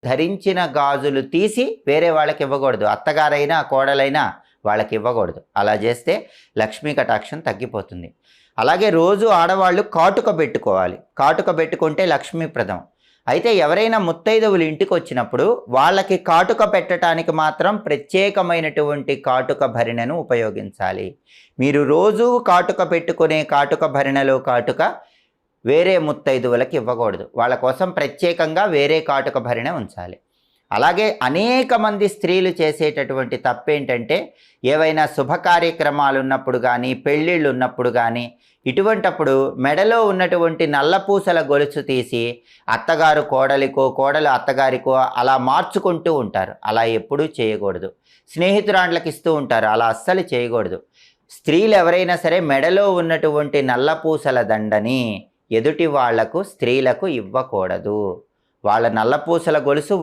ధరించిన గాజులు తీసి వేరే వాళ్ళకి ఇవ్వకూడదు. అత్తగారైనా కోడలైనా వాళ్ళకి ఇవ్వకూడదు. అలా చేస్తే లక్ష్మీ కటాక్షం తగ్గిపోతుంది. అలాగే రోజు ఆడవాళ్ళు కాటుక పెట్టుకోవాలి. కాటుక పెట్టుకుంటే లక్ష్మీప్రదం. అయితే ఎవరైనా ముత్తైదువులు ఇంటికి వచ్చినప్పుడు వాళ్ళకి కాటుక పెట్టడానికి మాత్రం ప్రత్యేకమైనటువంటి కాటుక భరిణెను ఉపయోగించాలి. మీరు రోజు కాటుక పెట్టుకునే కాటుక భరిణెలో కాటుక వేరే ముత్తైదువులకి ఇవ్వకూడదు. వాళ్ళ కోసం ప్రత్యేకంగా వేరే కాటుక భరిణె ఉంచాలి. అలాగే అనేక మంది స్త్రీలు చేసేటటువంటి తప్పేంటంటే, ఏవైనా శుభ కార్యక్రమాలు ఉన్నప్పుడు కానీ, పెళ్ళిళ్ళు ఉన్నప్పుడు కానీ, ఇటువంటప్పుడు మెడలో ఉన్నటువంటి నల్లపూసల గొలుసు తీసి అత్తగారు కోడలికో, కోడలు అత్తగారికో అలా మార్చుకుంటూ ఉంటారు. అలా ఎప్పుడూ చేయకూడదు. స్నేహితురాండ్లకు ఇస్తూ ఉంటారు. అలా అస్సలు చేయకూడదు. స్త్రీలు ఎవరైనా సరే మెడలో ఉన్నటువంటి నల్లపూసల దండని ఎదుటి వాళ్లకు, స్త్రీలకు ఇవ్వకూడదు. వాళ్ళ నల్లపూసల గొలుసు